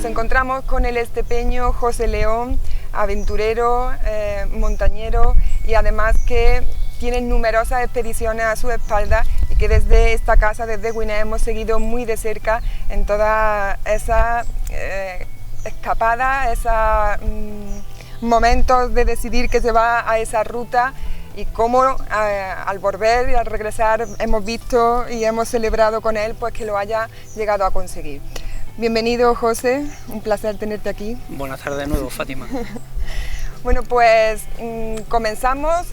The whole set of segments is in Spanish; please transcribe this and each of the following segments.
nos encontramos con el estepeño José León, aventurero, montañero y además que tiene numerosas expediciones a su espalda y que desde esta casa, desde Gwynedd, hemos seguido muy de cerca en todas esas escapadas, esos momentos de decidir que se va a esa ruta y cómo al volver y al regresar hemos visto y hemos celebrado con él pues que lo haya llegado a conseguir. Bienvenido, José, un placer tenerte aquí. Buenas tardes de nuevo, Fátima. Bueno, pues comenzamos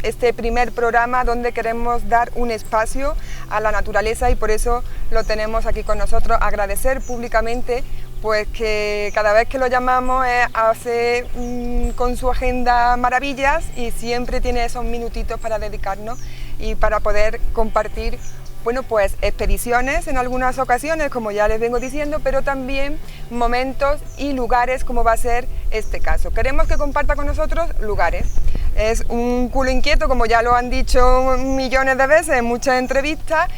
este primer programa donde queremos dar un espacio a la naturaleza y por eso lo tenemos aquí con nosotros. Agradecer públicamente pues que cada vez que lo llamamos hace con su agenda maravillas y siempre tiene esos minutitos para dedicarnos y para poder compartir, bueno, pues expediciones en algunas ocasiones, como ya les vengo diciendo, pero también momentos y lugares, como va a ser este caso. Queremos que comparta con nosotros lugares. Es un culo inquieto, como ya lo han dicho millones de veces en muchas entrevistas,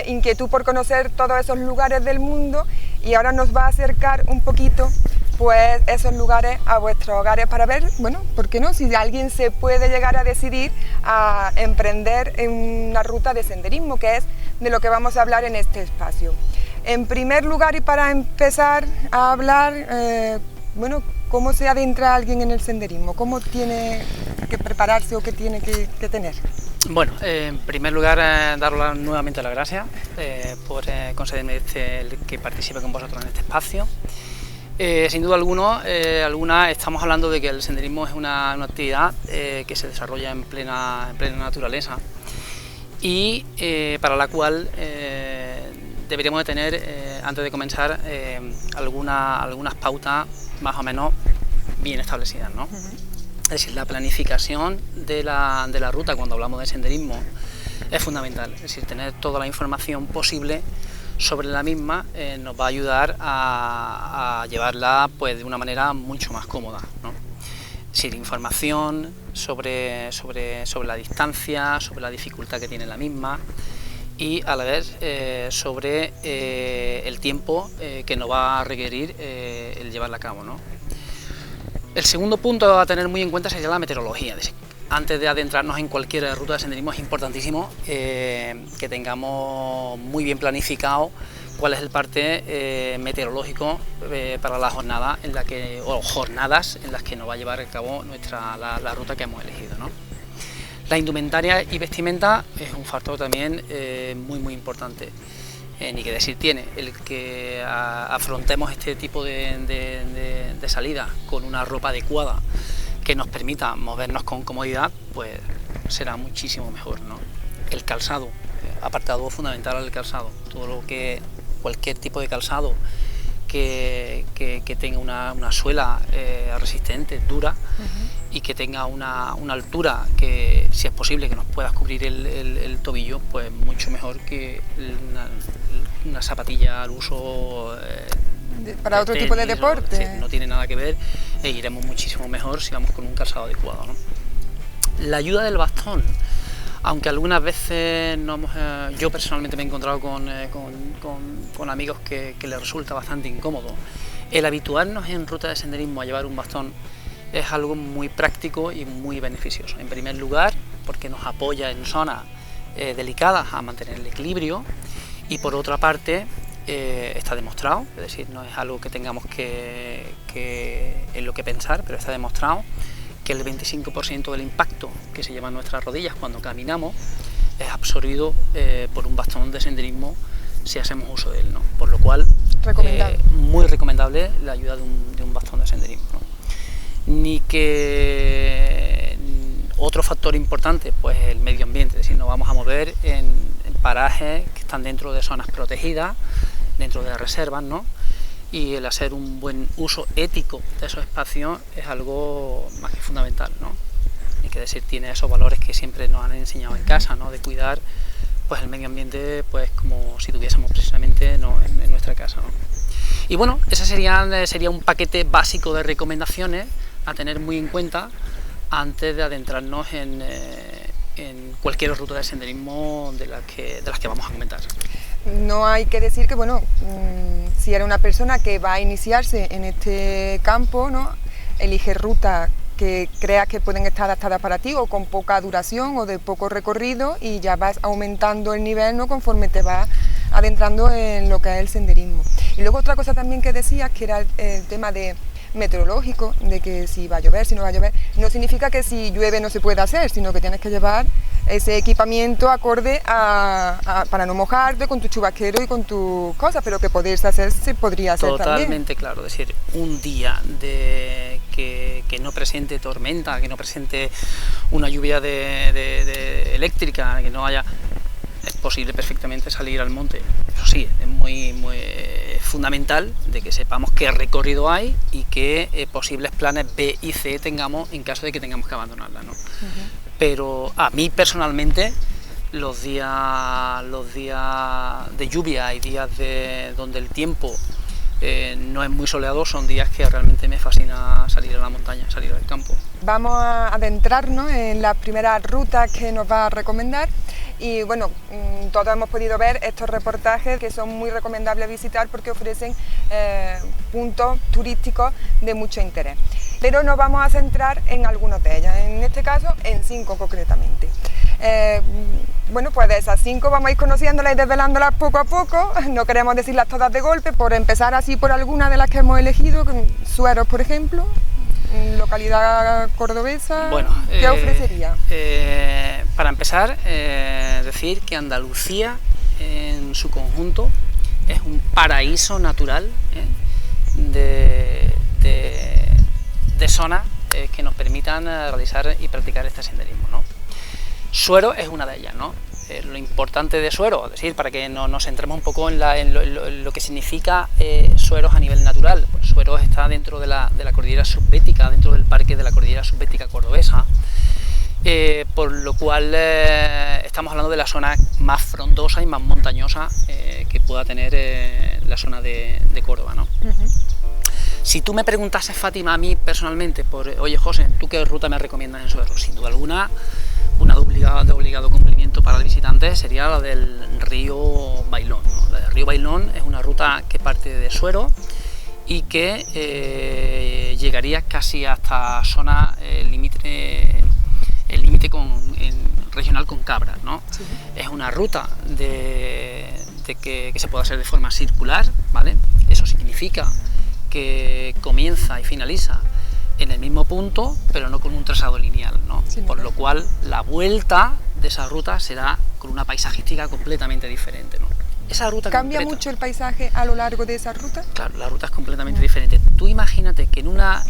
inquietud por conocer todos esos lugares del mundo y ahora nos va a acercar un poquito pues esos lugares a vuestros hogares para ver, bueno, ¿por qué no? Si alguien se puede llegar a decidir a emprender en una ruta de senderismo, que es de lo que vamos a hablar en este espacio. En primer lugar y para empezar a hablar, bueno, ¿cómo se adentra alguien en el senderismo? ¿Cómo tiene que prepararse o qué tiene que tener? Bueno, en primer lugar, daros nuevamente las gracias por concederme que participe con vosotros en este espacio. Sin duda alguna estamos hablando de que el senderismo es una actividad que se desarrolla en plena naturaleza y para la cual deberíamos de tener, antes de comenzar, algunas pautas más o menos bien establecidas, ¿no? Es decir, la planificación de la ruta cuando hablamos de senderismo es fundamental, es decir, tener toda la información posible sobre la misma nos va a ayudar a llevarla pues, de una manera mucho más cómoda, ¿no? Es decir, información sobre la distancia, sobre la dificultad que tiene la misma y a la vez sobre el tiempo que nos va a requerir el llevarla a cabo, ¿no? El segundo punto a tener muy en cuenta sería la meteorología. Es decir, antes de adentrarnos en cualquier ruta de senderismo es importantísimo que tengamos muy bien planificado cuál es el parte meteorológico para la jornada en la que, o jornadas en las que nos va a llevar a cabo la ruta que hemos elegido, ¿no? La indumentaria y vestimenta es un factor también muy importante. Ni que decir tiene, el que afrontemos este tipo de salida con una ropa adecuada que nos permita movernos con comodidad, pues será muchísimo mejor, ¿no? El calzado, apartado fundamental al calzado, cualquier tipo de calzado que tenga una suela resistente, dura, y que tenga una altura que, si es posible, que nos pueda cubrir el tobillo, pues mucho mejor que una zapatilla al uso para otro tipo de deporte. Sí, no tiene nada que ver e iremos muchísimo mejor si vamos con un calzado adecuado, ¿no? La ayuda del bastón, aunque algunas veces yo personalmente me he encontrado con amigos que les resulta bastante incómodo. El habituarnos en ruta de senderismo a llevar un bastón es algo muy práctico y muy beneficioso. En primer lugar, porque nos apoya en zonas delicadas a mantener el equilibrio y por otra parte está demostrado, es decir, no es algo que tengamos en lo que pensar, pero está demostrado que el 25% del impacto que se lleva en nuestras rodillas cuando caminamos es absorbido por un bastón de senderismo si hacemos uso de él, ¿no? Por lo cual, muy recomendable la ayuda de un bastón de senderismo, ¿no? Ni que otro factor importante, pues el medio ambiente, es decir, nos vamos a mover en parajes que están dentro de zonas protegidas, dentro de reservas, ¿no? Y el hacer un buen uso ético de esos espacios es algo más que fundamental, ¿no? Hay que decir, tiene esos valores que siempre nos han enseñado en casa, ¿no? De cuidar pues el medio ambiente pues como si tuviésemos precisamente, ¿no? en nuestra casa, ¿no? Y bueno, ese sería un paquete básico de recomendaciones a tener muy en cuenta antes de adentrarnos en cualquier ruta de senderismo de las que vamos a comentar. no hay que decir que, bueno, si eres una persona que va a iniciarse en este campo, ¿no?, elige rutas que creas que pueden estar adaptadas para ti o con poca duración o de poco recorrido, y ya vas aumentando el nivel, ¿no?, conforme te vas adentrando en lo que es el senderismo. Y luego otra cosa también que decías, que era el tema de meteorológico, de que si va a llover, si no va a llover, no significa que si llueve no se pueda hacer, sino que tienes que llevar ese equipamiento acorde para no mojarte, con tu chubasquero y con tus cosas, pero que poderse hacer se podría hacer también. Totalmente claro, es decir, un día que no presente tormenta, que no presente una lluvia eléctrica, que no haya... Es posible perfectamente salir al monte. Eso sí, es muy fundamental de que sepamos qué recorrido hay y qué posibles planes B y C tengamos en caso de que tengamos que abandonarla, ¿no? Pero a mí personalmente los días de lluvia y días donde el tiempo no es muy soleado son días que realmente me fascina salir a la montaña, salir al campo. Vamos a adentrarnos en las primeras rutas que nos va a recomendar. Y bueno, todos hemos podido ver estos reportajes que son muy recomendables visitar porque ofrecen puntos turísticos de mucho interés. Pero nos vamos a centrar en algunos de ellos, en este caso en 5 concretamente. Bueno, pues de esas 5 vamos a ir conociéndolas y desvelándolas poco a poco. No queremos decirlas todas de golpe, por empezar así por algunas de las que hemos elegido, Sueros, por ejemplo, localidad cordobesa. Bueno, ¿qué ofrecería? Para empezar, decir que Andalucía en su conjunto es un paraíso natural de zonas que nos permitan realizar y practicar este senderismo, ¿no? Sueros es una de ellas, ¿no? Lo importante de Sueros, es decir, para que nos centremos un poco en lo que significa Sueros a nivel natural. Pues Sueros está dentro de la cordillera subbética, dentro del parque de la cordillera subbética cordobesa, por lo cual estamos hablando de la zona más frondosa y más montañosa que pueda tener la zona de Córdoba, ¿no? Si tú me preguntases, Fátima, a mí personalmente, oye José, ¿tú qué ruta me recomiendas en Sueros? Sin duda alguna, una de obligado cumplimiento para el visitante sería la del río Bailón, ¿no? La del río Bailón es una ruta que parte de Sueros y que llegaría casi hasta zona límite regional con Cabra, ¿no? Sí. Es una ruta que se puede hacer de forma circular, ¿vale? Eso significa que comienza y finaliza en el mismo punto, pero no con un trazado lineal, ¿no? Sí, por lo cual la vuelta de esa ruta será con una paisajística completamente diferente, ¿no? Esa ruta ¿Cambia concreta, mucho el paisaje a lo largo de esa ruta? Claro, la ruta es completamente diferente. Tú imagínate que en una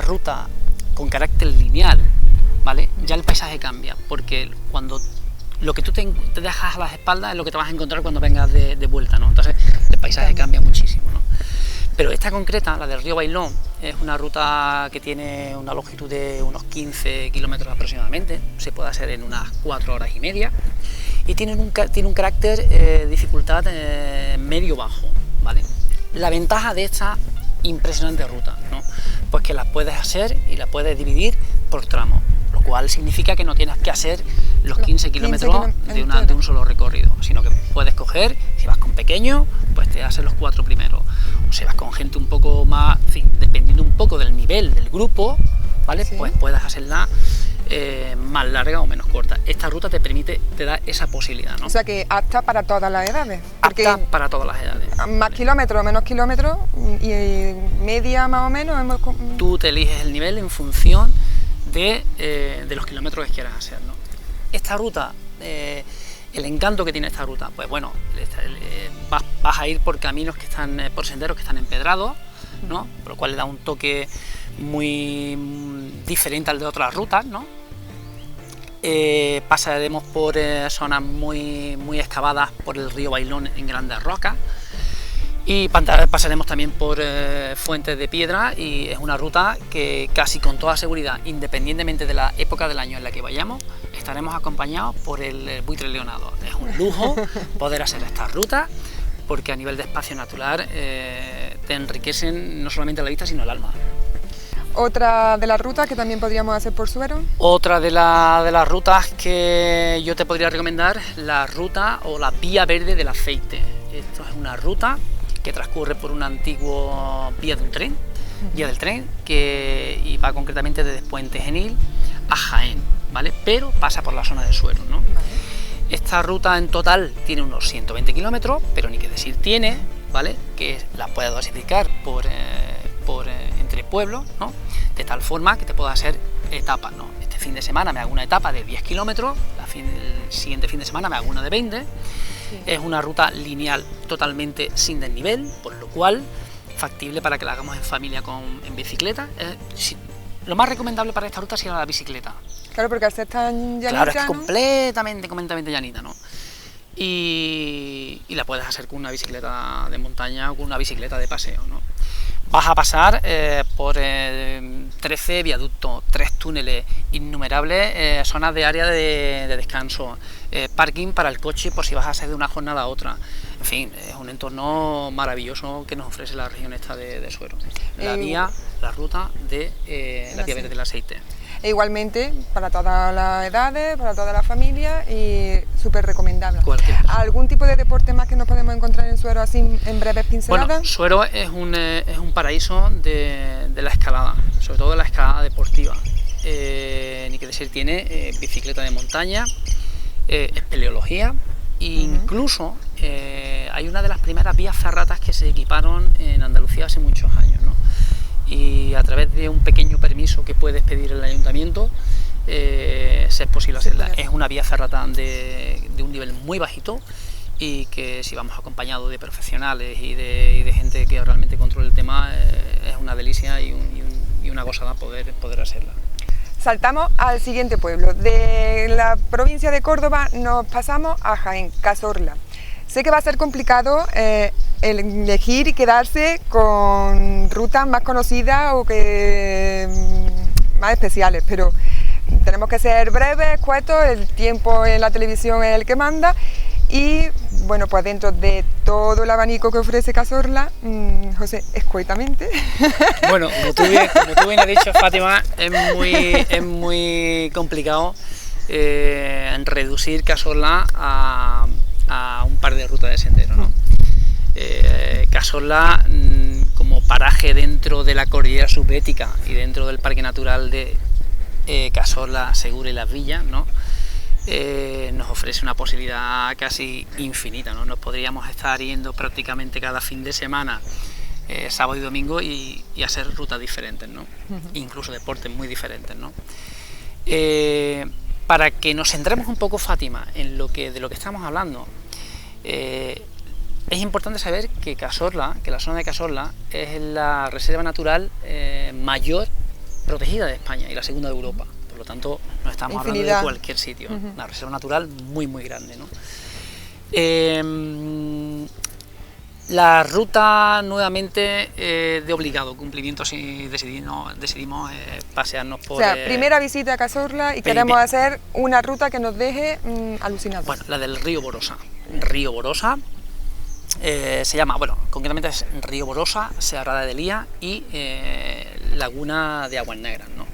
ruta con carácter lineal, ¿vale? Ya el paisaje cambia, porque cuando lo que tú te dejas a las espaldas es lo que te vas a encontrar cuando vengas de vuelta, ¿no? Entonces el paisaje cambia muchísimo, ¿no? Pero esta concreta, la del río Bailón, es una ruta que tiene una longitud de unos 15 kilómetros aproximadamente, se puede hacer en unas 4 horas y media, y tiene un carácter dificultad medio-bajo, ¿vale? La ventaja de esta impresionante ruta, ¿no? Pues que la puedes hacer y la puedes dividir por tramos, lo cual significa que no tienes que hacer los 15 kilómetros de un solo recorrido, sino que puedes coger, si vas con pequeño, pues te haces los 4 primeros, o si vas con gente un poco más, en fin, dependiendo un poco del nivel del grupo, ¿vale? Sí. Pues puedes hacerla más larga o menos corta. Esta ruta te da esa posibilidad, ¿no? O sea que apta para todas las edades. Apta para todas las edades. Más kilómetros, menos kilómetros, y media más o menos. Tú te eliges el nivel en función de los kilómetros que quieras hacer, ¿no? Esta ruta, el encanto que tiene esta ruta, pues bueno, vas a ir por caminos que están, por senderos que están empedrados, ¿no? Por lo cual le da un toque muy diferente al de otras rutas, ¿no? Pasaremos por zonas muy excavadas por el río Bailón en grandes rocas, y pasaremos también por fuentes de piedra, y es una ruta que casi con toda seguridad, independientemente de la época del año en la que vayamos, estaremos acompañados por el buitre leonado. Es un lujo poder hacer estas rutas, porque a nivel de espacio natural te enriquecen no solamente la vista, sino el alma. otra de las rutas que también podríamos hacer por Suero. Otra de las rutas que yo te podría recomendar, la ruta o la Vía Verde del Aceite. Esto es una ruta que transcurre por una antigua vía de un tren, vía del tren, y va concretamente desde Puente Genil a Jaén, ¿vale? Pero pasa por la zona de Suero, ¿no? Vale. Esta ruta en total tiene unos 120 kilómetros, pero ni que decir tiene, ¿vale? Que la puedes dosificar entre pueblos, ¿no? De tal forma que te puedas hacer etapas, ¿no? Este fin de semana me hago una etapa de 10 kilómetros, el siguiente fin de semana me hago una de 20. Sí. Es una ruta lineal totalmente sin desnivel, por lo cual factible para que la hagamos en familia en bicicleta. Lo más recomendable para esta ruta sería la bicicleta. Claro, porque al ser tan llanita, claro, es ¿no? completamente llanita, ¿no? Y la puedes hacer con una bicicleta de montaña o con una bicicleta de paseo, ¿no? Vas a pasar por 13 viaductos, 3 túneles, innumerables zonas de área de descanso, parking para el coche por si vas a hacer de una jornada a otra. En fin, es un entorno maravilloso que nos ofrece la región esta de Suero. La ruta de la Vía Verde del Aceite. E igualmente para todas las edades, para toda la familia y súper recomendable. ¿Algún tipo de deporte más que nos podemos encontrar en Suero así en breves pinceladas? Bueno, Suero es un paraíso de la escalada, sobre todo de la escalada deportiva. Ni que decir, tiene bicicleta de montaña, espeleología, e incluso hay una de las primeras vías ferratas que se equiparon en Andalucía hace muchos años, ¿no? Y a través de un pequeño permiso que puedes pedir el ayuntamiento es posible hacerla. Es una vía ferrata de un nivel muy bajito y que si vamos acompañados de profesionales y de gente que realmente controle el tema es una delicia y una gozada poder hacerla. Saltamos al siguiente pueblo. De la provincia de Córdoba nos pasamos a Jaén, Cazorla. Sé que va a ser complicado elegir y quedarse con rutas más conocidas o más especiales, pero tenemos que ser breves, escuetos, el tiempo en la televisión es el que manda y bueno, pues dentro de todo el abanico que ofrece Cazorla, José, escuetamente. Bueno, como tú bien has dicho, Fátima, es muy complicado reducir Cazorla a un par de rutas de sendero, ¿no? Cazorla, como paraje dentro de la cordillera subbética y dentro del Parque Natural de Cazorla, Segura y Las Villas, ¿no? Nos ofrece una posibilidad casi infinita, ¿no? Nos podríamos estar yendo prácticamente cada fin de semana, sábado y domingo, y hacer rutas diferentes, ¿no? Incluso deportes muy diferentes, ¿no? Para que nos centremos un poco, Fátima, de lo que estamos hablando, es importante saber que la zona de Cazorla es la reserva natural mayor protegida de España y la segunda de Europa. Por lo tanto, no estamos hablando de cualquier sitio, una reserva natural muy grande, ¿no? La ruta nuevamente de obligado cumplimiento si decidimos pasearnos por... O sea, primera visita a Cazorla y queremos hacer una ruta que nos deje alucinados. Bueno, la del río Borosa. Río Borosa se llama, concretamente es Río Borosa, Serrada de Lía y Laguna de Aguas Negras, ¿no?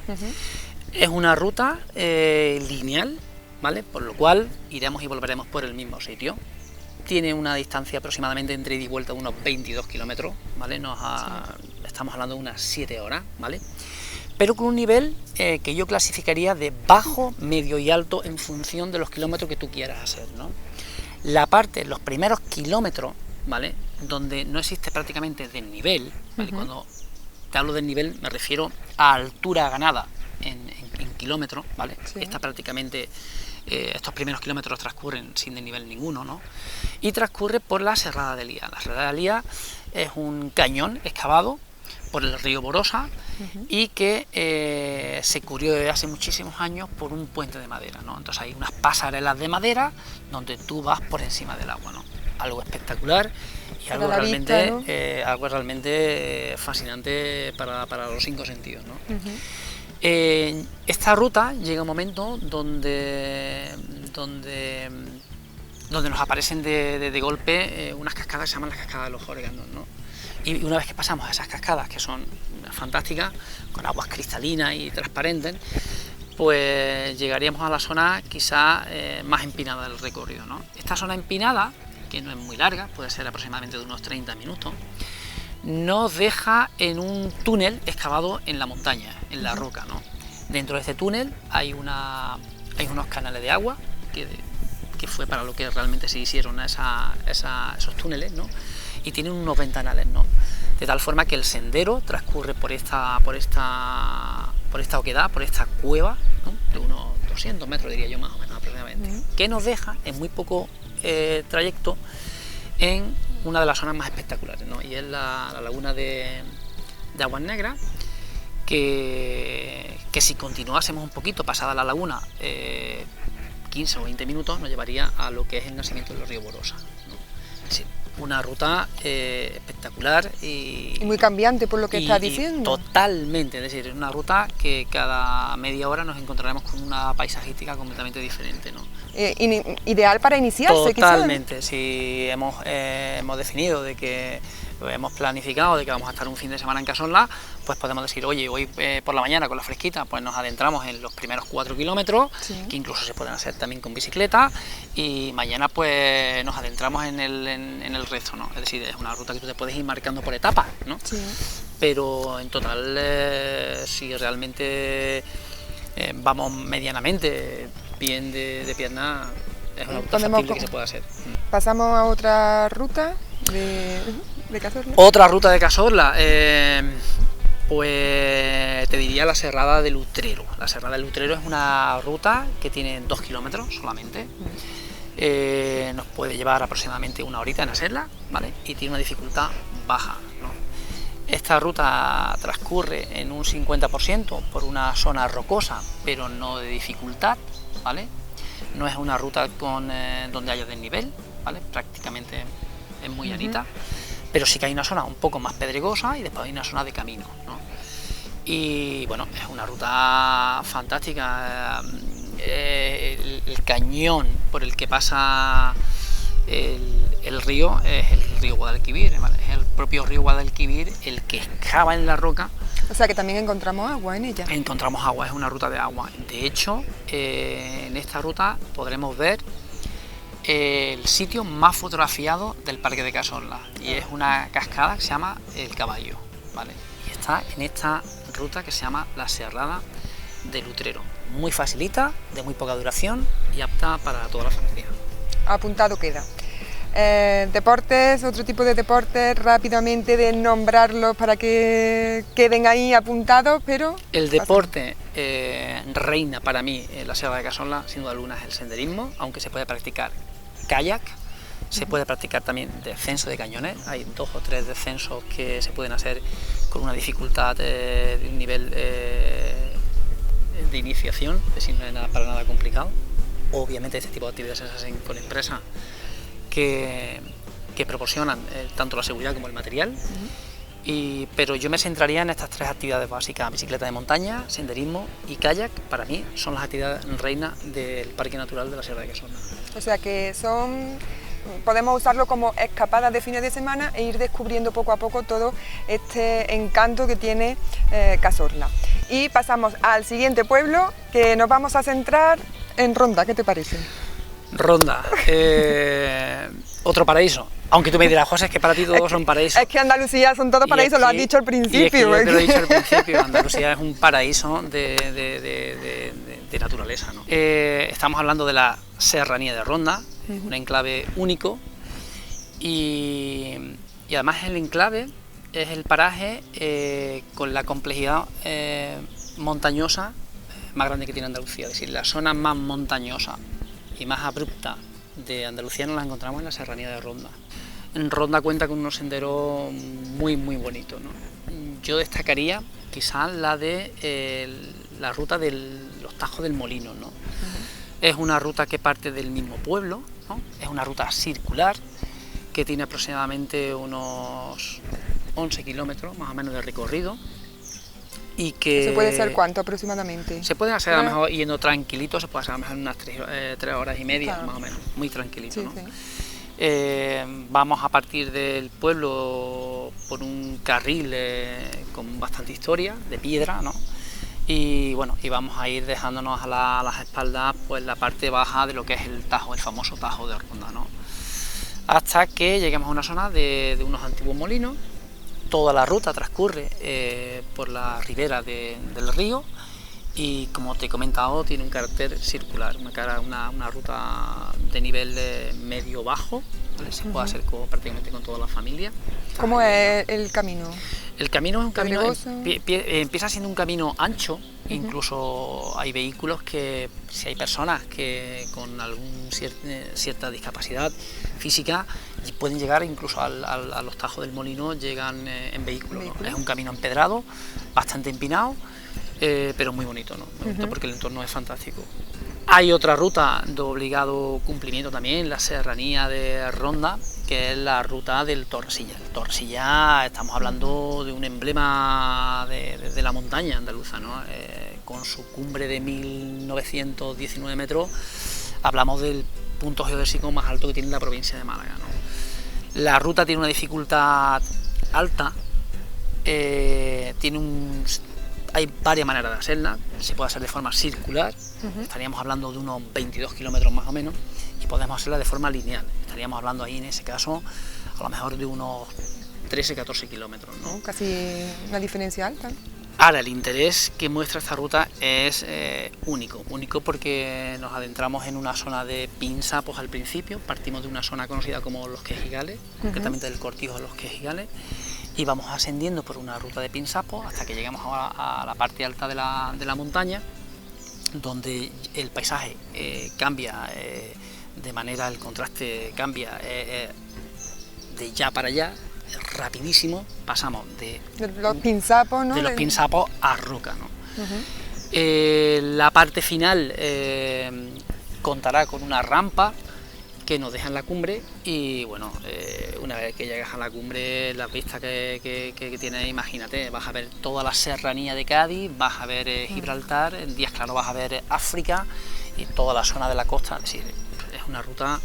Es una ruta lineal, ¿vale? Por lo cual iremos y volveremos por el mismo sitio. Tiene una distancia aproximadamente entre ida y vuelta de unos 22 kilómetros, ¿vale? Estamos hablando de unas 7 horas, ¿vale? Pero con un nivel que yo clasificaría de bajo, medio y alto en función de los kilómetros que tú quieras hacer, ¿no? Los primeros kilómetros, ¿vale? Donde no existe prácticamente desnivel, ¿vale? Cuando te hablo de desnivel me refiero a altura ganada en kilómetros, ¿vale? Sí. Estos primeros kilómetros transcurren sin desnivel ninguno, ¿no? Y transcurre por la Serrada de Lía. La Serrada de Lía es un cañón excavado por el río Borosa y que se cubrió desde hace muchísimos años por un puente de madera, ¿no? Entonces hay unas pasarelas de madera donde tú vas por encima del agua, ¿no? Algo espectacular y algo realmente fascinante para los 5 sentidos, ¿no? Esta ruta llega un momento donde nos aparecen de golpe unas cascadas que se llaman las cascadas de los Oreganos, ¿no? Y una vez que pasamos a esas cascadas, que son fantásticas, con aguas cristalinas y transparentes, pues llegaríamos a la zona quizá más empinada del recorrido, ¿no? Esta zona empinada, que no es muy larga, puede ser aproximadamente de unos 30 minutos, nos deja en un túnel excavado en la montaña, en la roca, ¿no? Dentro de este túnel hay unos canales de agua, que fue para lo que realmente se hicieron esos túneles, ¿no? Y tienen unos ventanales, ¿no? De tal forma que el sendero transcurre por esta oquedad, por esta cueva, ¿no? De unos 200 metros, diría yo, más o menos aproximadamente, que nos deja en muy poco trayecto en una de las zonas más espectaculares, ¿no? Y es la laguna de Aguas Negras, que si continuásemos un poquito pasada la laguna, 15 o 20 minutos, nos llevaría a lo que es el nacimiento del río Borosa, ¿no? Es decir, una ruta espectacular y muy cambiante por lo que estás diciendo. Totalmente, es decir, es una ruta que cada media hora nos encontraremos con una paisajística completamente diferente, ¿no? Ideal para iniciarse, totalmente, quizás. Si hemos definido de que hemos planificado de que vamos a estar un fin de semana en Cazorla, pues podemos decir, oye, hoy por la mañana con la fresquita pues nos adentramos en los primeros 4 kilómetros, que incluso se pueden hacer también con bicicleta, y mañana pues nos adentramos en el resto, ¿no? Es decir, es una ruta que tú te puedes ir marcando por etapas, ¿no? Sí. Pero en total, si realmente vamos medianamente bien de pierna, es una ruta factible que se puede hacer. Pasamos a otra ruta de Cazorla. Otra ruta de Cazorla, pues te diría la Serrada del Utrero. La Serrada del Utrero es una ruta que tiene 2 kilómetros solamente. Nos puede llevar aproximadamente una horita en hacerla, ¿vale? Y tiene una dificultad baja, ¿no? Esta ruta transcurre en un 50% por una zona rocosa, pero no de dificultad, ¿vale? No es una ruta donde haya desnivel, ¿vale? Prácticamente es muy llanita, pero sí que hay una zona un poco más pedregosa y después hay una zona de camino, ¿no? Y bueno, es una ruta fantástica. El cañón por el que pasa el río es el río Guadalquivir, ¿vale? Es el propio río Guadalquivir el que excava en la roca. O sea que también encontramos agua en ella. Encontramos agua, es una ruta de agua. De hecho, en esta ruta podremos ver el sitio más fotografiado del Parque de Cazorla, y es una cascada que se llama El Caballo, ¿vale? Y está en esta ruta que se llama la Serrada del Utrero. Muy facilita, de muy poca duración y apta para toda la familia. Apuntado queda. Deportes, otro tipo de deportes, rápidamente de nombrarlos para que queden ahí apuntados, pero... El deporte reina para mí en la Sierra de Cazorla, sin duda alguna, es el senderismo, aunque se puede practicar kayak, se puede practicar también descenso de cañones. Hay 2 o 3 descensos que se pueden hacer con una dificultad de un nivel de iniciación, es decir, no es para nada complicado. Obviamente este tipo de actividades se hacen con empresas que proporcionan tanto la seguridad como el material, pero yo me centraría en estas 3 actividades básicas: bicicleta de montaña, senderismo y kayak. Para mí son las actividades reinas del Parque Natural de la Sierra de Cazorla. O sea que podemos usarlo como escapadas de fines de semana e ir descubriendo poco a poco todo este encanto que tiene Cazorla. Y pasamos al siguiente pueblo, que nos vamos a centrar en Ronda. ¿Qué te parece? Ronda, otro paraíso. Aunque tú me dirás, José, es que para ti todos son paraísos. Es que Andalucía son todos paraísos, lo has dicho al principio. Y es que yo te lo he dicho al principio, Andalucía es un paraíso de naturaleza, ¿no? Estamos hablando de la Serranía de Ronda, un enclave único, y además el enclave es el paraje con la complejidad montañosa más grande que tiene Andalucía. Es decir, la zona más montañosa y más abrupta de Andalucía nos la encontramos en la Serranía de Ronda. En Ronda cuenta con unos senderos muy bonitos, ¿no? Yo destacaría quizás la ruta de los Tajos del Molino, ¿no? Es una ruta que parte del mismo pueblo, ¿no? Es una ruta circular que tiene aproximadamente unos 11 kilómetros más o menos de recorrido. Y que ¿se puede hacer cuánto aproximadamente? Se puede hacer a lo mejor yendo tranquilito, se puede hacer a lo mejor unas 3 horas y media, más o menos, muy tranquilito, ¿no? Vamos a partir del pueblo por un carril con bastante historia, de piedra, ¿no? Y bueno, y vamos a ir dejándonos a las espaldas pues la parte baja de lo que es el Tajo, el famoso Tajo de Ronda, ¿no? Hasta que lleguemos a una zona de unos antiguos molinos. Toda la ruta transcurre por la ribera del río y, como te he comentado, tiene un carácter circular, una ruta de nivel medio-bajo, ¿vale? Se puede hacer prácticamente con toda la familia. ¿Cómo es el camino? El camino es un camino, empieza siendo un camino ancho, incluso hay vehículos que, si hay personas que con cierta discapacidad física, pueden llegar incluso a los Tajos del Molino, llegan en vehículo, ¿no? Es un camino empedrado, bastante empinado, pero muy bonito, ¿no? Muy bonito porque el entorno es fantástico. Hay otra ruta de obligado cumplimiento también, la serranía de Ronda, que es la ruta del Torresilla. El Torresilla, estamos hablando de un emblema de la montaña andaluza, ¿no? Con su cumbre de 1919 metros, hablamos del punto geodésico más alto que tiene la provincia de Málaga, ¿no? La ruta tiene una dificultad alta, hay varias maneras de hacerla. Se puede hacer de forma circular, estaríamos hablando de unos 22 kilómetros más o menos, y podemos hacerla de forma lineal, estaríamos hablando ahí en ese caso a lo mejor de unos 13-14 kilómetros, ¿no? Casi una diferencia alta. Ahora, el interés que muestra esta ruta es único porque nos adentramos en una zona de pinsapos al principio, partimos de una zona conocida como Los Quejigales, concretamente del cortijo de Los Quejigales, y vamos ascendiendo por una ruta de pinsapos hasta que llegamos a la parte alta de la montaña, donde el paisaje cambia de manera, el contraste cambia de ya para allá, rapidísimo, pasamos de los pinsapos, ¿no? De los pinsapos a roca, ¿no? La parte final contará con una rampa que nos deja en la cumbre y bueno, una vez que llegas a la cumbre, la vista que tienes, imagínate, vas a ver toda la serranía de Cádiz, vas a ver Gibraltar, en días claros vas a ver África y toda la zona de la costa. Es decir, es una ruta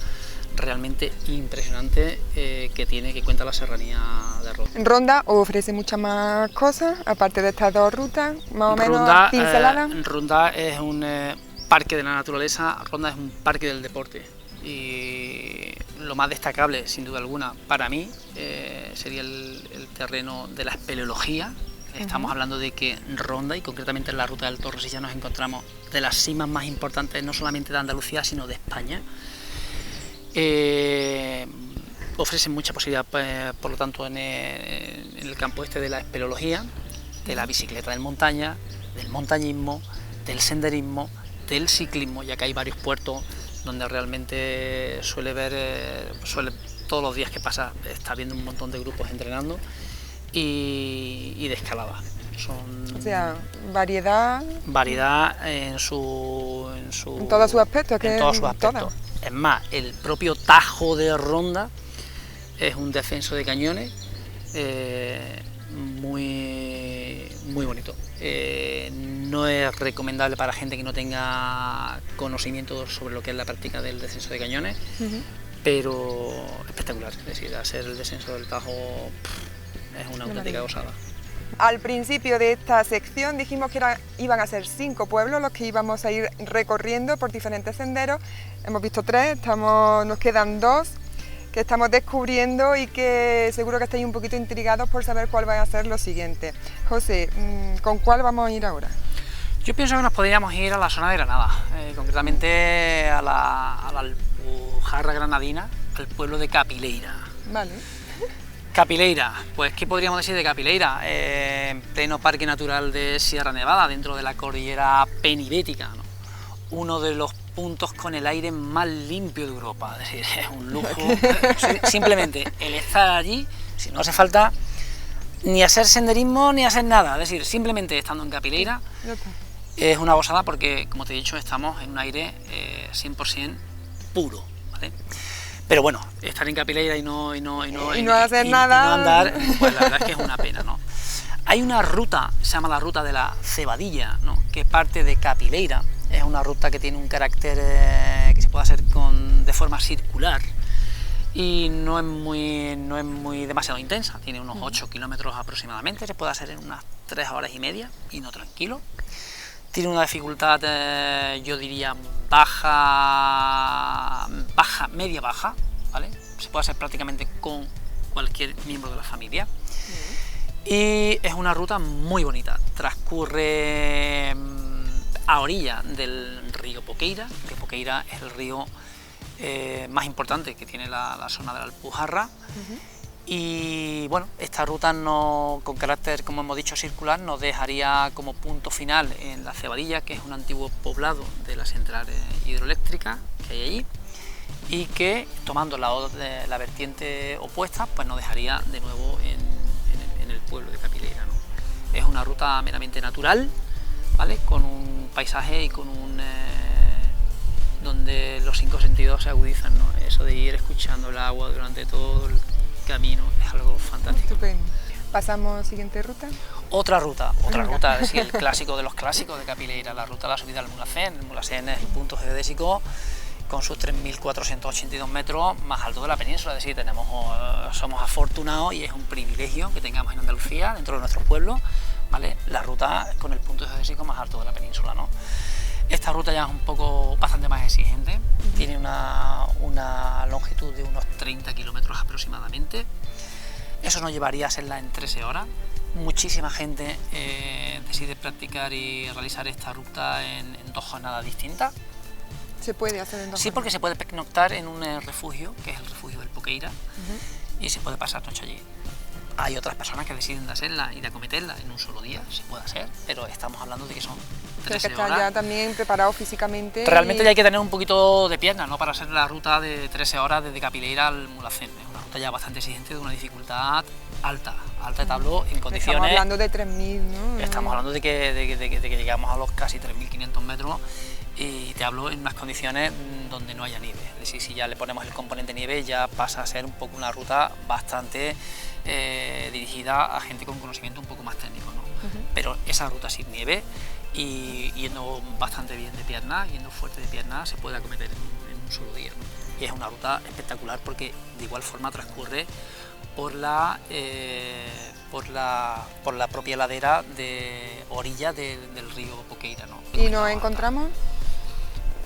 realmente impresionante que cuenta la serranía de Ronda. Ronda ofrece muchas más cosas, aparte de estas dos rutas, más o menos pinceladas. Ronda es un parque de la naturaleza, Ronda es un parque del deporte. Y lo más destacable, sin duda alguna, para mí, sería el terreno de la espeleología. Estamos hablando de que en Ronda, y concretamente en la ruta del Torresilla, nos encontramos de las cimas más importantes, no solamente de Andalucía, sino de España. Ofrecen mucha posibilidad, por lo tanto, en el campo este de la espeleología, de la bicicleta de montaña, del montañismo, del senderismo, del ciclismo, ya que hay varios puertos donde realmente suele todos los días que pasa, está viendo un montón de grupos entrenando y de escalada. O sea, variedad en todos sus aspectos. En todos sus aspectos. Es más, el propio Tajo de Ronda es un descenso de cañones muy bonito. No es recomendable para gente que no tenga conocimiento sobre lo que es la práctica del descenso de cañones, pero espectacular. Es decir, hacer el descenso del Tajo es una auténtica gozada. Al principio de esta sección dijimos que iban a ser 5 pueblos los que íbamos a ir recorriendo por diferentes senderos. Hemos visto 3, nos quedan 2 que estamos descubriendo y que seguro que estáis un poquito intrigados por saber cuál va a ser lo siguiente. José, ¿con cuál vamos a ir ahora? Yo pienso que nos podríamos ir a la zona de Granada, concretamente a la Alpujarra granadina, al pueblo de Capileira. Vale. Capileira, pues ¿qué podríamos decir de Capileira? En pleno Parque Natural de Sierra Nevada, dentro de la cordillera penibética, ¿no? Uno de los puntos con el aire más limpio de Europa, es decir, es un lujo. Simplemente el estar allí, si no hace falta ni hacer senderismo ni hacer nada, es decir, simplemente estando en Capileira es una gozada porque, como te he dicho, estamos en un aire 100% puro, ¿vale? Pero bueno, estar en Capileira y no hacer nada, y no andar, pues la verdad es que es una pena, ¿no? Hay una ruta, se llama la ruta de la Cebadilla, ¿no? Que parte de Capileira. Es una ruta que tiene un carácter que se puede hacer de forma circular. y no es muy demasiado intensa, tiene unos 8 kilómetros aproximadamente, se puede hacer en unas 3 horas y media y no tranquilo. Tiene una dificultad, yo diría, media baja, ¿vale? Se puede hacer prácticamente con cualquier miembro de la familia. Y es una ruta muy bonita, transcurre a orilla del río Boqueira. El río Boqueira es el río más importante que tiene la zona de la Alpujarra. Y bueno, esta ruta con carácter, como hemos dicho, circular, nos dejaría como punto final en La Cebadilla, que es un antiguo poblado de la central hidroeléctrica que hay allí, y que, tomando la vertiente opuesta, pues nos dejaría de nuevo en el pueblo de Capileira, ¿no? Es una ruta meramente natural, ¿vale? Con un paisaje y con donde los 5 sentidos se agudizan, ¿no? Eso de ir escuchando el agua durante todo el camino es algo fantástico. Estupendo. ¿Pasamos siguiente ruta? Otra ruta, es decir, el clásico de los clásicos de Capileira, la ruta de la subida al Mulhacén. El Mulhacén es el punto geodésico con sus 3.482 metros más alto de la península, es decir, somos afortunados y es un privilegio que tengamos en Andalucía, dentro de nuestro pueblo, ¿vale?, la ruta con el punto geodésico más alto de la península, ¿no? Esta ruta ya es bastante más exigente, tiene una longitud de unos 30 kilómetros aproximadamente. Eso nos llevaría a hacerla en 13 horas. Muchísima gente decide practicar y realizar esta ruta en 2 jornadas distintas. ¿Se puede hacer en 2 jornadas? Sí, porque se puede pernoctar en un refugio, que es el refugio del Boqueira, y se puede pasar noche allí. Hay otras personas que deciden de hacerla y de acometerla en un solo día, se puede hacer, pero estamos hablando de que son 13 Hay que estar horas. ya también preparado físicamente. Realmente ya hay que tener un poquito de pierna, ¿no?, para hacer la ruta de 13 horas desde Capileira al Mulhacén. Es una ruta ya bastante exigente, de una dificultad alta de tabló, en condiciones. Estamos hablando de 3.000, ¿no? Estamos hablando de que llegamos a los casi 3.500 metros. Y te hablo en unas condiciones donde no haya nieve, es decir, si ya le ponemos el componente nieve ya pasa a ser un poco una ruta bastante dirigida a gente con conocimiento un poco más técnico, ¿no? Pero esa ruta sin nieve y yendo bastante bien de pierna, yendo fuerte de pierna, se puede acometer en un solo día, ¿no? Y es una ruta espectacular porque de igual forma transcurre por la propia ladera de orilla del río Boqueira, ¿no? ¿Y nos encontramos?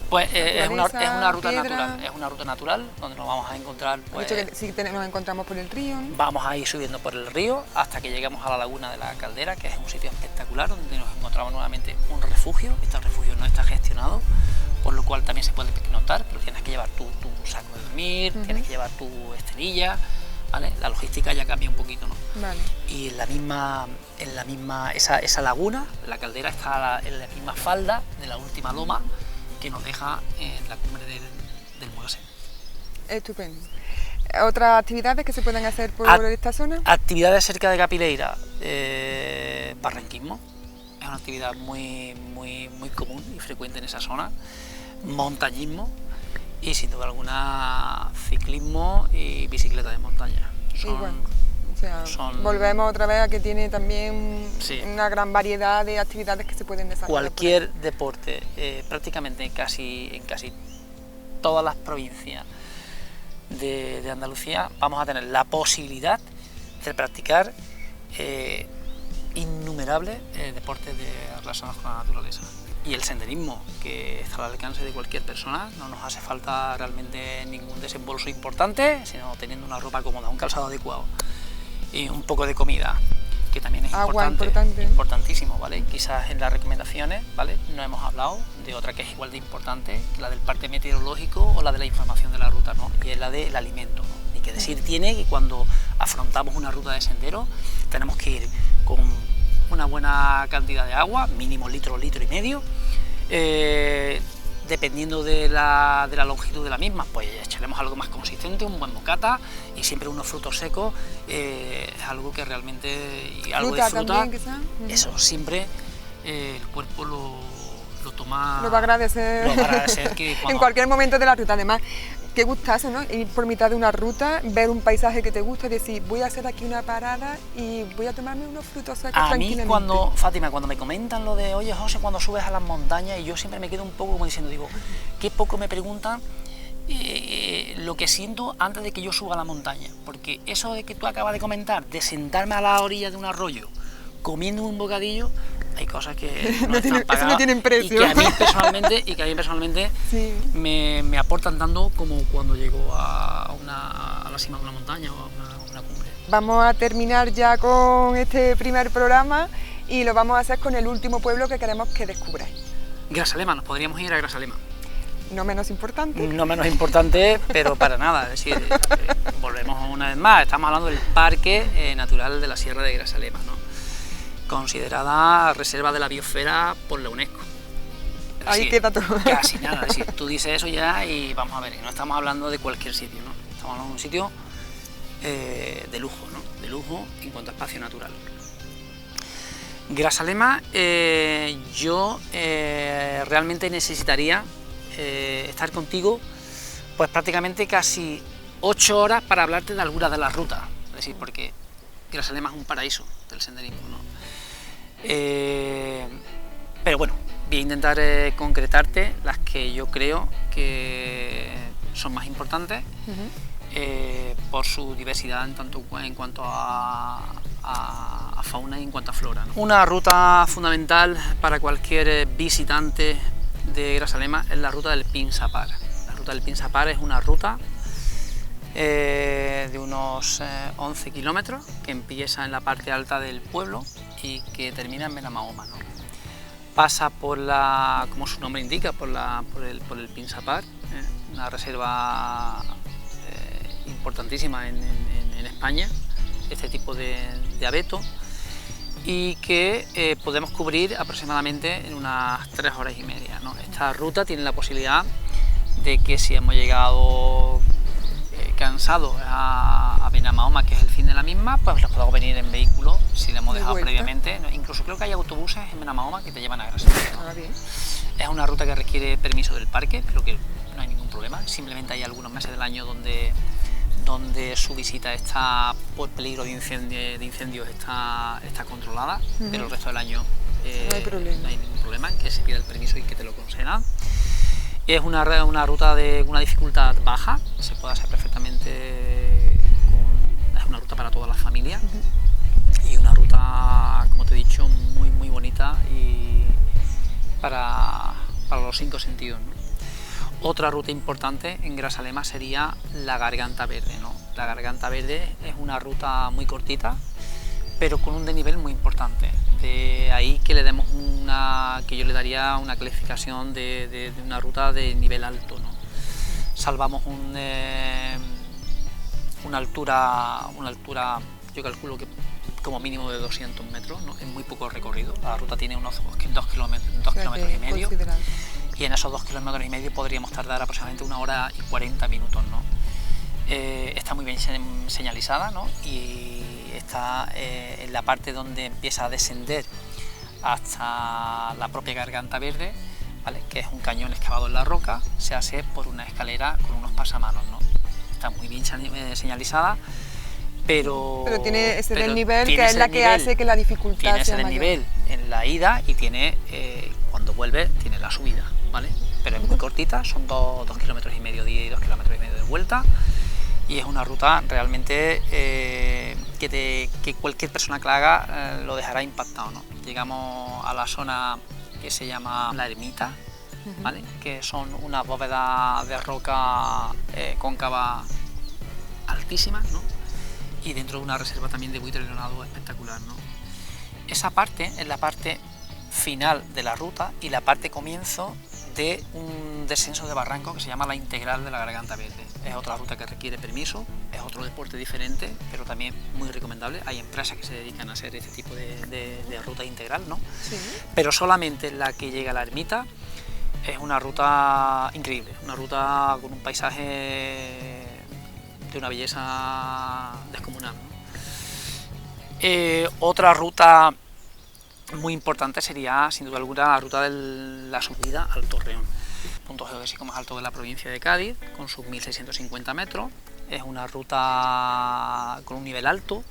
Pues es una ruta piedra. natural, es una ruta natural donde nos vamos a encontrar. Pues, He dicho que sí nos encontramos por el río, ¿no? Vamos a ir subiendo por el río hasta que lleguemos a la laguna de la Caldera, que es un sitio espectacular donde nos encontramos nuevamente un refugio. Este refugio no está gestionado, por lo cual también se puede pernoctar, pero tienes que llevar tu saco de dormir, tienes que llevar tu esterilla, ¿vale? La logística ya cambia un poquito, ¿no? Vale. Y esa laguna, la Caldera, está en la misma falda de la última loma que nos deja en la cumbre del Mulhacén. Estupendo. ¿Otras actividades que se pueden hacer por esta zona? Actividades cerca de Capileira, barranquismo, es una actividad muy común y frecuente en esa zona, montañismo y sin duda alguna ciclismo y bicicleta de montaña. Volvemos otra vez a que tiene también una gran variedad de actividades que se pueden desarrollar. Cualquier deporte, prácticamente en casi todas las provincias de Andalucía vamos a tener la posibilidad de practicar innumerables deportes relacionados con la naturaleza. Y el senderismo, que está al alcance de cualquier persona, no nos hace falta realmente ningún desembolso importante, sino teniendo una ropa cómoda, un calzado adecuado y un poco de comida, que también es importantísimo, ¿vale? Quizás en las recomendaciones, ¿vale?, no hemos hablado de otra que es igual de importante, la del parte meteorológico o la de la información de la ruta, ¿no? Y es la del alimento, ¿no? Y que decir tiene que cuando afrontamos una ruta de sendero tenemos que ir con una buena cantidad de agua, mínimo litro y medio, dependiendo de la longitud de la misma, pues echaremos algo más consistente, un buen bocata y siempre unos frutos secos, es algo que realmente, y algo de fruta, también, quizá. Eso siempre el cuerpo lo toma, lo va a agradecer, que cuando... en cualquier momento de la ruta. Además, qué gustazo, ¿no?, ir por mitad de una ruta, ver un paisaje que te gusta y decir, voy a hacer aquí una parada y voy a tomarme unos frutos secos tranquilamente. A mí, Fátima, cuando me comentan lo de, oye, José, cuando subes a las montañas, y yo siempre me quedo un poco como diciendo, digo, qué poco me preguntan lo que siento antes de que yo suba a la montaña, porque eso de que tú acabas de comentar, de sentarme a la orilla de un arroyo comiendo un bocadillo, hay cosas que no están pagadas, eso no tienen precio. y que a mí personalmente sí. me aportan tanto como cuando llego a la cima de una montaña o a una cumbre. Vamos a terminar ya con este primer programa y lo vamos a hacer con el último pueblo que queremos que descubráis. Grasalema, nos podríamos ir a Grasalema. No menos importante. No menos importante, pero para nada. Es decir, volvemos una vez más. Estamos hablando del Parque Natural de la Sierra de Grasalema, ¿no? Considerada reserva de la biosfera por la UNESCO. Ahí queda todo. Casi nada. Es decir, tú dices eso ya y vamos a ver, no estamos hablando de cualquier sitio, ¿no? Estamos hablando de un sitio de lujo, ¿no? De lujo en cuanto a espacio natural. Grasalema, yo realmente necesitaría estar contigo pues prácticamente casi 8 horas para hablarte de algunas de las rutas, es decir, porque Grasalema es un paraíso del senderismo, ¿no? Pero bueno, voy a intentar concretarte las que yo creo que son más importantes por su diversidad en cuanto a fauna y en cuanto a flora, ¿no? Una ruta fundamental para cualquier visitante de Grasalema es la ruta del Pinsapar. La ruta del Pinsapar es una ruta de unos 11 kilómetros que empieza en la parte alta del pueblo y que termina en Benamahoma, ¿no? Pasa por la, como su nombre indica, por el Pinsapar, una reserva importantísima en España, este tipo de abeto, y que podemos cubrir aproximadamente en unas 3 horas y media, ¿no? Esta ruta tiene la posibilidad de que si hemos llegado cansados a Benamahoma, que es el fin de la misma, pues los podemos venir en vehículo si le hemos dejado previamente. Incluso creo que hay autobuses en Benamahoma que te llevan a Grasalema, ¿no? Es una ruta que requiere permiso del parque, creo que no hay ningún problema, simplemente hay algunos meses del año donde su visita está por peligro de incendios está controlada, pero el resto del año no hay ningún problema en que se pida el permiso y que te lo concedan. Es una ruta de una dificultad baja, se puede hacer perfectamente, es una ruta para todas las familias y una ruta, como te he dicho, muy muy bonita y para los 5 sentidos, ¿no? Otra ruta importante en Grasalema sería la Garganta Verde, ¿no? La Garganta Verde es una ruta muy cortita, pero con un desnivel muy importante. De ahí que le demos que yo le daría una calificación de una ruta de nivel alto, ¿no? Salvamos una altura, yo calculo que como mínimo de 200 metros, ¿no? Es muy poco recorrido. La ruta tiene unos 2 kilómetros y medio. Y en esos 2 kilómetros y medio podríamos tardar aproximadamente 1 hora y 40 minutos, ¿no? Está muy bien señalizada, ¿no? Y está en la parte donde empieza a descender hasta la propia Garganta Verde, ¿vale? Que es un cañón excavado en la roca, se hace por una escalera con unos pasamanos, ¿no? Está muy bien señalizada, pero tiene ese desnivel que es la que hace que la dificultad sea mayor. Tiene ese desnivel en la ida y tiene, cuando vuelve, tiene la subida, ¿vale? Pero es muy cortita, son 2 kilómetros y medio de ida y 2 kilómetros y medio de vuelta, y es una ruta realmente que cualquier persona que la haga lo dejará impactado, ¿no? Llegamos a la zona que se llama La Ermita, ¿vale? Que son unas bóvedas de roca cóncava altísimas, ¿no? Y dentro de una reserva también de buitre leonado espectacular, ¿no? Esa parte es la parte final de la ruta y la parte comienzo de un descenso de barranco que se llama la Integral de la Garganta Verde. Es otra ruta que requiere permiso, es otro deporte diferente, pero también muy recomendable. Hay empresas que se dedican a hacer este tipo de ruta integral, ¿no? Sí. Pero solamente la que llega a la ermita es una ruta increíble, una ruta con un paisaje de una belleza descomunal, ¿no? Otra ruta muy importante sería, sin duda alguna, la ruta de la subida al Torreón, punto geodésico más alto de la provincia de Cádiz, con sus 1650 metros. Es una ruta con un nivel alto,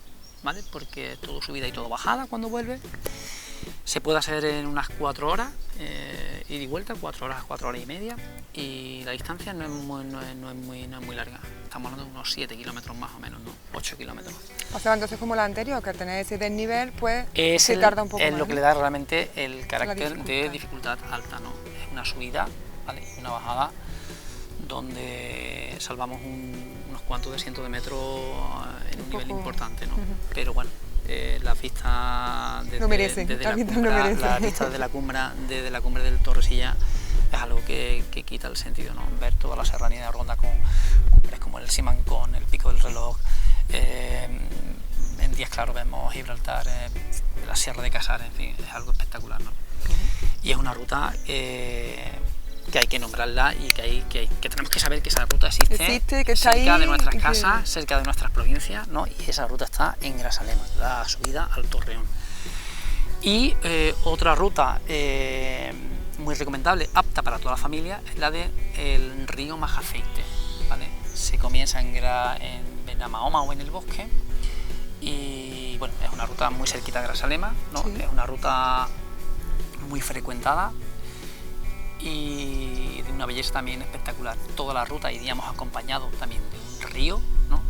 ¿vale? Porque todo subida y todo bajada cuando vuelve. Se puede hacer en unas 4 horas, ida y vuelta, 4 horas, 4 horas y media, y la distancia no es muy larga. Estamos hablando de unos 7 kilómetros más o menos, ¿no? 8 kilómetros. O sea, entonces como la anterior, que al tener ese desnivel, pues Se tarda un poco más. Es lo que le da realmente el carácter de dificultad alta, ¿no? Es una subida, ¿vale? Una bajada donde salvamos unos cuantos de cientos de metros en un nivel importante, ¿no? Pero bueno, las vistas desde la cumbre del Torresilla es algo que quita el sentido, ¿no? Ver toda la serranía de Ronda con cumbres como el Simancón, el Pico del Reloj, en días claros vemos Gibraltar, la Sierra de Casares, en fin, es algo espectacular, ¿no? Y es una ruta que hay que nombrarla y que tenemos que saber que esa ruta existe que está cerca ahí, de nuestras casas, cerca de nuestras provincias, ¿no? Y esa ruta está en Grazalema, la subida al Torreón. Y otra ruta muy recomendable, apta para toda la familia, es la del río Majaceite, ¿vale? Se comienza en Benamahoma o en el Bosque y bueno, es una ruta muy cerquita de Grazalema, ¿no? Sí. Es una ruta muy frecuentada y de una belleza también espectacular. Toda la ruta iríamos acompañados también de un río, ¿no?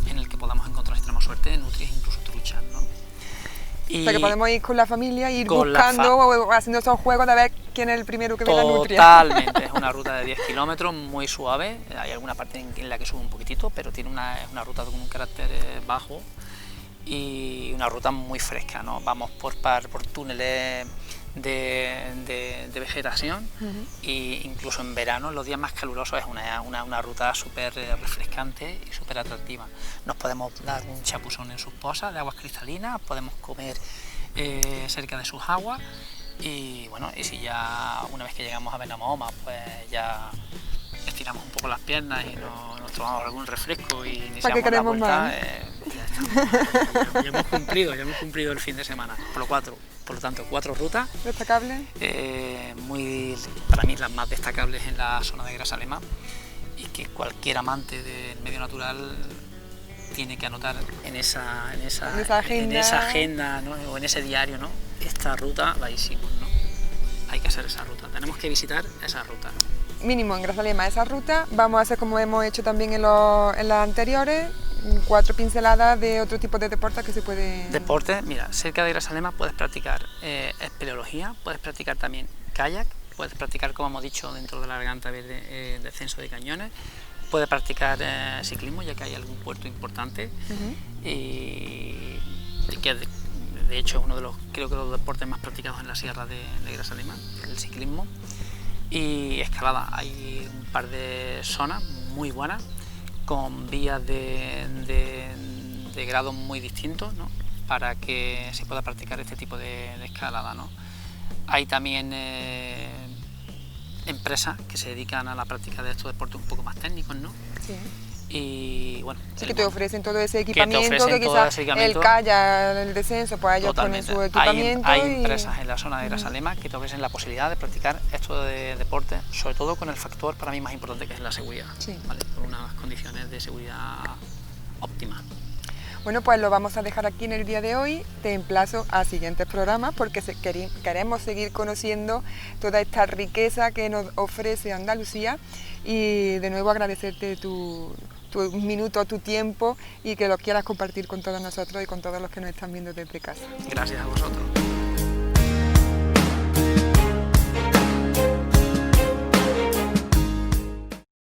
En el que podamos encontrar, si tenemos suerte, nutrias, incluso truchas, ¿no? O sea que podemos ir con la familia e ir buscando o haciendo esos juegos de ver quién es el primero que ve la nutria. Totalmente, es una ruta de 10 kilómetros muy suave, hay alguna parte en la que sube un poquitito, pero tiene una ruta con un carácter bajo y una ruta muy fresca, ¿no? Vamos por túneles de vegetación e incluso en verano, en los días más calurosos, es una ruta súper refrescante y súper atractiva. Nos podemos dar un chapuzón en sus pozas de aguas cristalinas, podemos comer cerca de sus aguas y bueno, y si ya una vez que llegamos a Benamahoma, pues ya estiramos un poco las piernas y nos tomamos algún refresco y iniciamos la vuelta, ya hemos cumplido el fin de semana. Por lo tanto, 4 rutas destacables, para mí las más destacables en la zona de Grazalema y que cualquier amante del medio natural tiene que anotar en esa agenda, ¿no? O en ese diario, ¿no? Esta ruta la hicimos, ¿no? Hay que hacer esa ruta, tenemos que visitar esa ruta, ¿no? Mínimo en Grazalema esa ruta. Vamos a hacer como hemos hecho también en las anteriores, 4 pinceladas de otro tipo de deportes que se puede... Deportes, mira, cerca de Grazalema puedes practicar espeleología, puedes practicar también kayak, puedes practicar, como hemos dicho, dentro de la Garganta Verde, descenso de cañones, puedes practicar ciclismo, ya que hay algún puerto importante, y que de hecho es uno de los deportes más practicados en la sierra de Grazalema, el ciclismo. Y escalada, hay un par de zonas muy buenas con vías de grados muy distintos, ¿no? Para que se pueda practicar este tipo de escalada, ¿no? Hay también empresas que se dedican a la práctica de estos deportes un poco más técnicos, ¿no? Sí. Y bueno, sí, que te ofrecen todo ese equipamiento, que quizás el kayak, el descenso, pues ellos ponen su equipamiento. Hay empresas en la zona de Grazalema que te ofrecen la posibilidad de practicar esto de deporte, sobre todo con el factor para mí más importante, que es la seguridad, ¿vale? Por unas condiciones de seguridad óptimas. Bueno, pues lo vamos a dejar aquí en el día de hoy. Te emplazo a siguientes programas porque queremos seguir conociendo toda esta riqueza que nos ofrece Andalucía y de nuevo agradecerte tu minuto, tu tiempo y que lo quieras compartir con todos nosotros y con todos los que nos están viendo desde casa. Gracias a vosotros.